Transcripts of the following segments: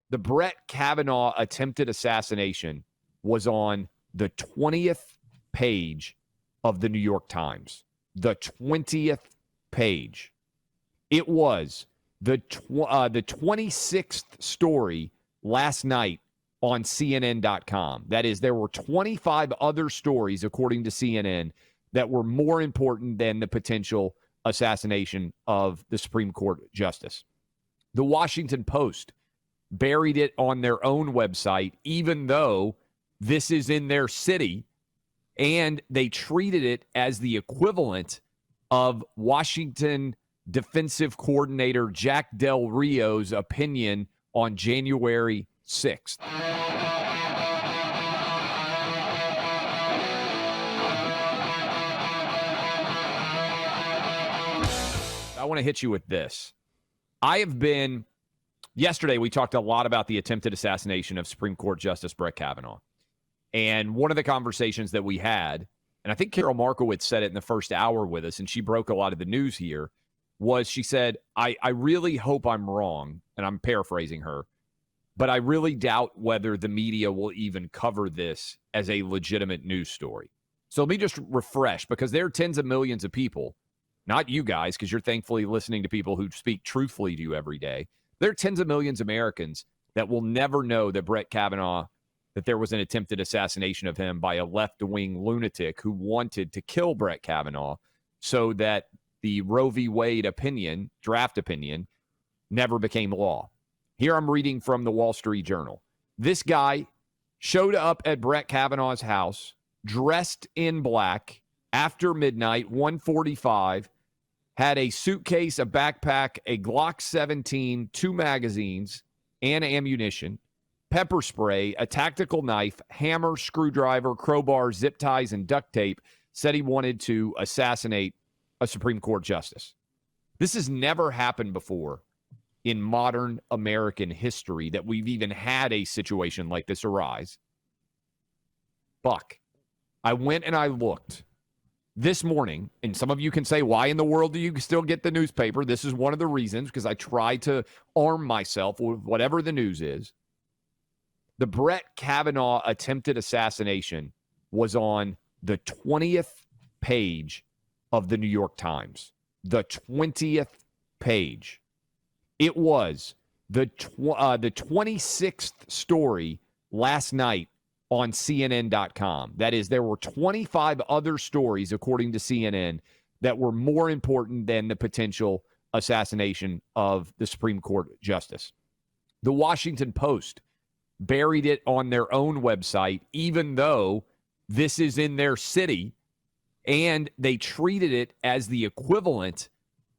The Brett Kavanaugh attempted assassination was on the 20th page of the New York Times. The 20th page. It was the 26th story last night on CNN.com. That is, there were 25 other stories, according to CNN, that were more important than the potential assassination of the Supreme Court justice. The Washington Post buried it on their own website, even though this is in their city, and they treated it as the equivalent of Washington defensive coordinator Jack Del Rio's opinion on January 6th. I want to hit you with this. Yesterday we talked a lot about the attempted assassination of Supreme Court Justice Brett Kavanaugh. And one of the conversations that we had, and I think Carol Markowitz said it in the first hour with us, and she broke a lot of the news here, was she said, I really hope I'm wrong, and I'm paraphrasing her, but I really doubt whether the media will even cover this as a legitimate news story. So let me just refresh, because there are tens of millions of people, not you guys, because you're thankfully listening to people who speak truthfully to you every day. There are tens of millions of Americans that will never know that Brett Kavanaugh, that there was an attempted assassination of him by a left-wing lunatic who wanted to kill Brett Kavanaugh so that the Roe v. Wade opinion, draft opinion, never became law. Here I'm reading from the Wall Street Journal. This guy showed up at Brett Kavanaugh's house, dressed in black, after midnight, 1:45, had a suitcase, a backpack, a Glock 17, 2 magazines, and ammunition, pepper spray, a tactical knife, hammer, screwdriver, crowbar, zip ties, and duct tape, said he wanted to assassinate a Supreme Court justice. This has never happened before in modern American history that we've even had a situation like this arise. Buck, I went and I looked this morning, and some of you can say, why in the world do you still get the newspaper? This is one of the reasons, because I try to arm myself with whatever the news is. The Brett Kavanaugh attempted assassination was on the 20th page of the New York Times. The 20th page. It was the 26th story last night on CNN.com. That is, there were 25 other stories, according to CNN, that were more important than the potential assassination of the Supreme Court justice. The Washington Post buried it on their own website, even though this is in their city, and they treated it as the equivalent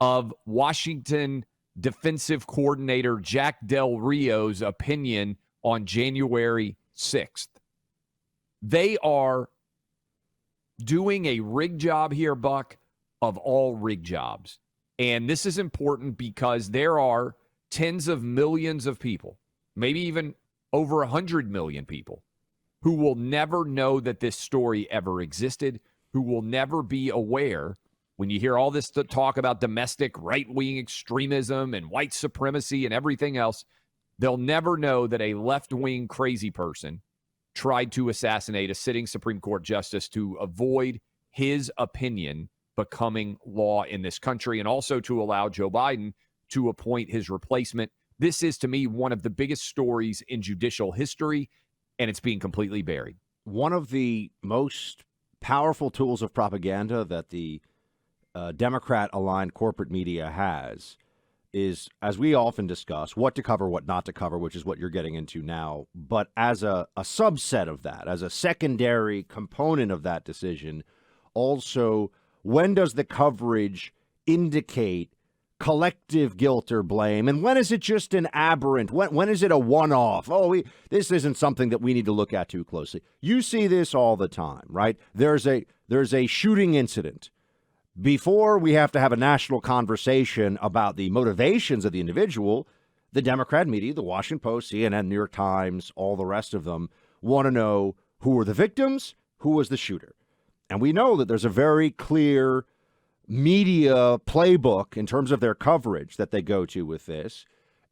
of Washington defensive coordinator Jack Del Rio's opinion on January 6th. They are doing a rig job here, Buck, of all rig jobs. And this is important because there are tens of millions of people, maybe even over 100 million people, who will never know that this story ever existed, who will never be aware, when you hear all this talk about domestic right-wing extremism and white supremacy and everything else, they'll never know that a left-wing crazy person tried to assassinate a sitting Supreme Court justice to avoid his opinion becoming law in this country, and also to allow Joe Biden to appoint his replacement. This is, to me, one of the biggest stories in judicial history, and it's being completely buried. One of the most powerful tools of propaganda that the Democrat-aligned corporate media has is, as we often discuss, what to cover, what not to cover, which is what you're getting into now. But as a subset of that, as a secondary component of that decision, also, when does the coverage indicate collective guilt or blame? And when is it just an aberrant? When is it a one-off? This isn't something that we need to look at too closely. You see this all the time, right? There's a shooting incident. Before we have to have a national conversation about the motivations of the individual, the Democrat media, the Washington Post, CNN, New York Times, all the rest of them want to know who were the victims, who was the shooter. And we know that there's a very clear media playbook in terms of their coverage that they go to with this.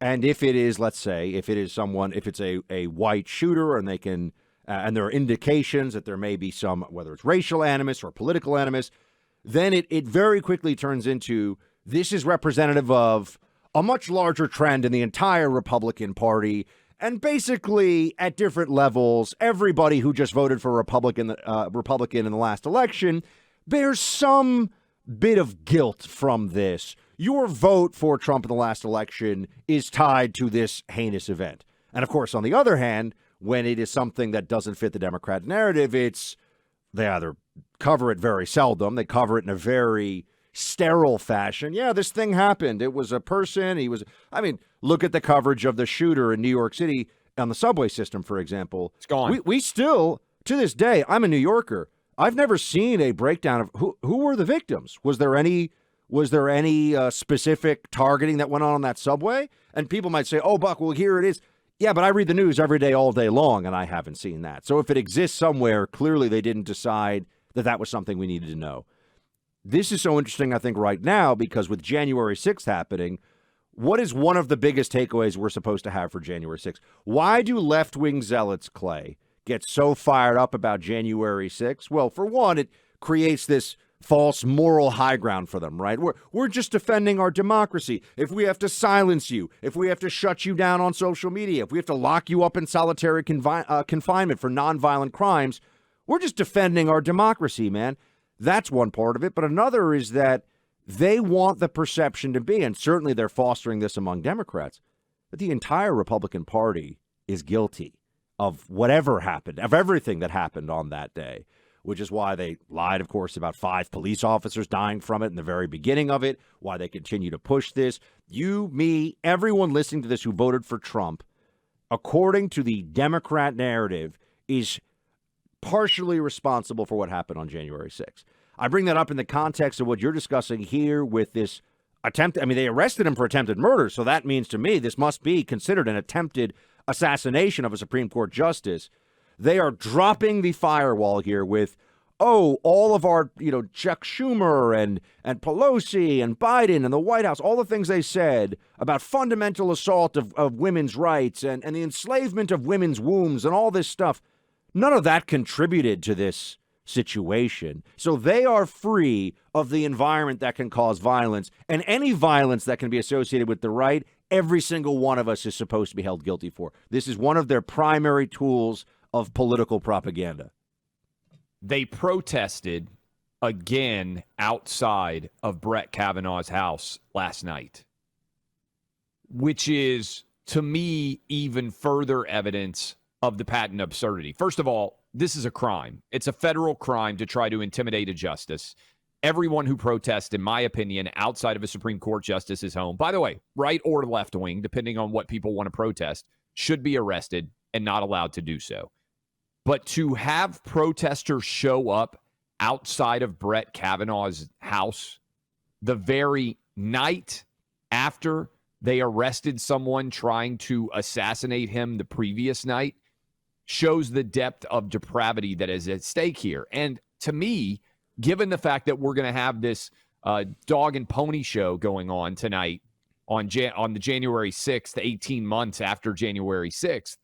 And if it is, let's say, if it's a white shooter and they can, and there are indications that there may be some, whether it's racial animus or political animus, then it very quickly turns into, this is representative of a much larger trend in the entire Republican Party. And basically, at different levels, everybody who just voted for Republican in the last election bears some bit of guilt from this. Your vote for Trump in the last election is tied to this heinous event. And of course, on the other hand, when it is something that doesn't fit the Democrat narrative, they either cover it very seldom, they cover it in a very sterile fashion. Yeah, this thing happened. It was a person. Look at the coverage of the shooter in New York City on the subway system, for example. It's gone. We still, to this day, I'm a New Yorker. I've never seen a breakdown of who were the victims. Was there any specific targeting that went on that subway? And people might say, oh, Buck, well, here it is. Yeah, but I read the news every day, all day long, and I haven't seen that. So if it exists somewhere, clearly they didn't decide that was something we needed to know. This is so interesting, I think, right now, because with January 6th happening, what is one of the biggest takeaways we're supposed to have for January 6th? Why do left-wing zealots, Clay, get so fired up about January 6th? Well, for one, it creates this false moral high ground for them, right? We're just defending our democracy. If we have to silence you, if we have to shut you down on social media, if we have to lock you up in solitary confinement for nonviolent crimes, we're just defending our democracy, man. That's one part of it. But another is that they want the perception to be, and certainly they're fostering this among Democrats, that the entire Republican Party is guilty of whatever happened, of everything that happened on that day, which is why they lied, of course, about 5 police officers dying from it in the very beginning of it, why they continue to push this. You, me, everyone listening to this who voted for Trump, according to the Democrat narrative, is partially responsible for what happened on January 6th. I bring that up in the context of what you're discussing here with this attempt. I mean, they arrested him for attempted murder, so that means to me this must be considered an attempted assassination of a Supreme Court justice. They are dropping the firewall here with, all of our, Chuck Schumer and Pelosi and Biden and the White House, all the things they said about fundamental assault of women's rights and the enslavement of women's wombs and all this stuff. None of that contributed to this situation. So they are free of the environment that can cause violence, and any violence that can be associated with the right, every single one of us is supposed to be held guilty for. This is one of their primary tools of political propaganda. They protested again outside of Brett Kavanaugh's house last night, which is, to me, even further evidence of the patent absurdity. First of all, this is a crime. It's a federal crime to try to intimidate a justice. Everyone who protests, in my opinion, outside of a Supreme Court justice's home, by the way, right or left wing, depending on what people want to protest, should be arrested and not allowed to do so. But to have protesters show up outside of Brett Kavanaugh's house the very night after they arrested someone trying to assassinate him the previous night shows the depth of depravity that is at stake here. And to me, given the fact that we're going to have this dog and pony show going on tonight on the January 6th, 18 months after January 6th,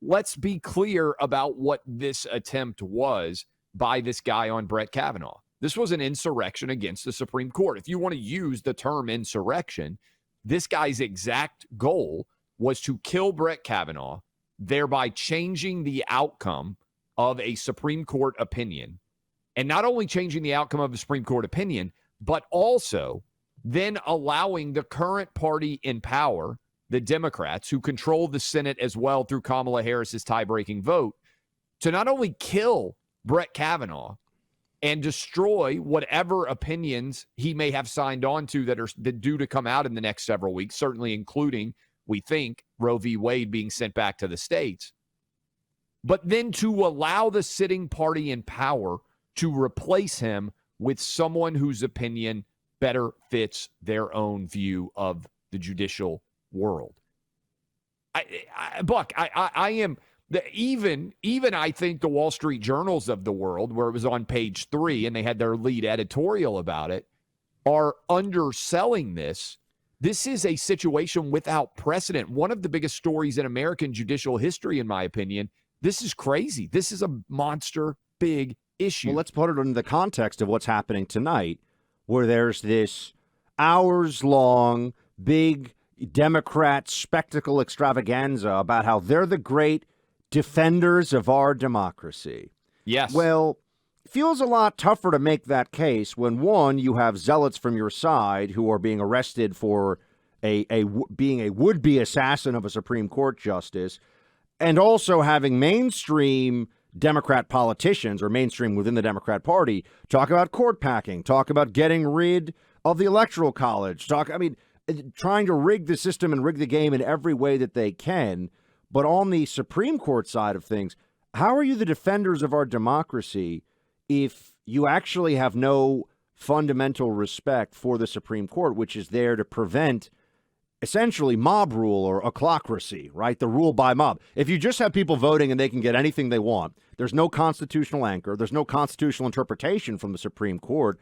let's be clear about what this attempt was by this guy on Brett Kavanaugh. This was an insurrection against the Supreme Court. If you want to use the term insurrection, this guy's exact goal was to kill Brett Kavanaugh, thereby changing the outcome of a Supreme Court opinion. And not only changing the outcome of a Supreme Court opinion, but also then allowing the current party in power, the Democrats, who control the Senate as well through Kamala Harris's tie-breaking vote, to not only kill Brett Kavanaugh and destroy whatever opinions he may have signed on to that are due to come out in the next several weeks, certainly including, we think, Roe v. Wade being sent back to the states, but then to allow the sitting party in power to replace him with someone whose opinion better fits their own view of the judicial world. Buck, I am even I think the Wall Street Journals of the world, where it was on page 3 and they had their lead editorial about it, are underselling this This is a situation without precedent. One of the biggest stories in American judicial history, in my opinion. This is crazy. This is a monster big issue. Well, let's put it in the context of what's happening tonight, where there's this hours-long big Democrat spectacle extravaganza about how they're the great defenders of our democracy. Yes. Well, it feels a lot tougher to make that case when, one, you have zealots from your side who are being arrested for being a would-be assassin of a Supreme Court justice, and also having mainstream Democrat politicians or mainstream within the Democrat Party talk about court packing, talk about getting rid of the Electoral College, trying to rig the system and rig the game in every way that they can. But on the Supreme Court side of things, how are you the defenders of our democracy if you actually have no fundamental respect for the Supreme Court, which is there to prevent essentially mob rule or ochlocracy, right? The rule by mob. If you just have people voting and they can get anything they want, there's no constitutional anchor, there's no constitutional interpretation from the Supreme Court.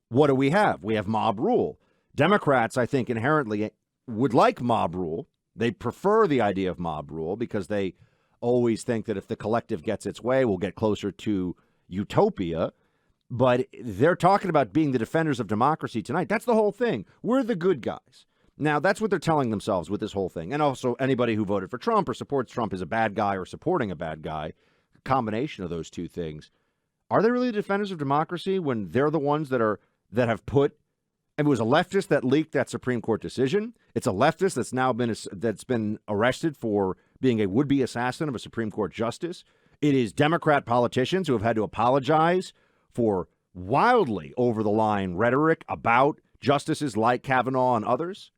What do we have? We have mob rule. Democrats, I think, inherently would like mob rule. They prefer the idea of mob rule because they always think that if the collective gets its way, we'll get closer to utopia. But they're talking about being the defenders of democracy tonight. That's the whole thing. We're the good guys. Now, that's what they're telling themselves with this whole thing. And also, anybody who voted for Trump or supports Trump is a bad guy or supporting a bad guy. A combination of those two things. Are they really the defenders of democracy when they're the ones that have put? It was a leftist that leaked that Supreme Court decision. It's a leftist that's been arrested for being a would-be assassin of a Supreme Court justice. It is Democrat politicians who have had to apologize for wildly over-the-line rhetoric about justices like Kavanaugh and others.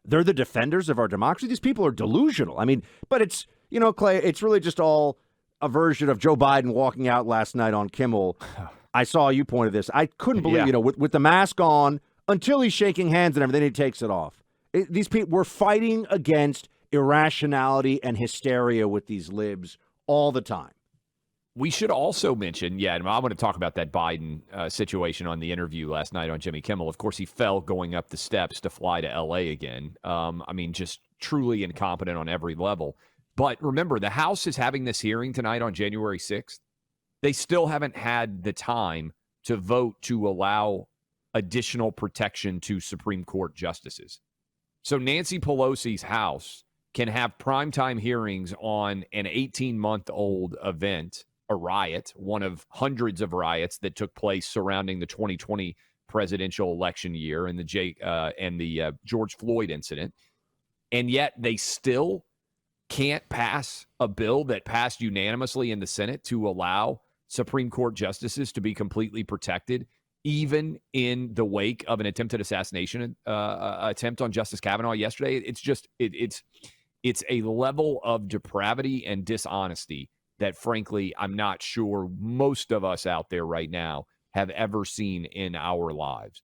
They're the defenders of our democracy. These people are delusional. I mean, but it's, Clay, it's really just all a version of Joe Biden walking out last night on Kimmel. I saw you pointed this. I couldn't believe, with the mask on until he's shaking hands and everything, he takes it off. These people, we're fighting against irrationality and hysteria with these libs all the time. We should also mention, and I want to talk about that Biden situation on the interview last night on Jimmy Kimmel. Of course, he fell going up the steps to fly to L.A. again. Just truly incompetent on every level. But remember, the House is having this hearing tonight on January 6th. They still haven't had the time to vote to allow additional protection to Supreme Court justices. So Nancy Pelosi's House can have primetime hearings on an 18-month-old event, a riot, one of hundreds of riots that took place surrounding the 2020 presidential election year and the George Floyd incident. And yet they still can't pass a bill that passed unanimously in the Senate to allow Supreme Court justices to be completely protected, even in the wake of an attempted assassination attempt on Justice Kavanaugh yesterday. It's just it's a level of depravity and dishonesty that, frankly, I'm not sure most of us out there right now have ever seen in our lives.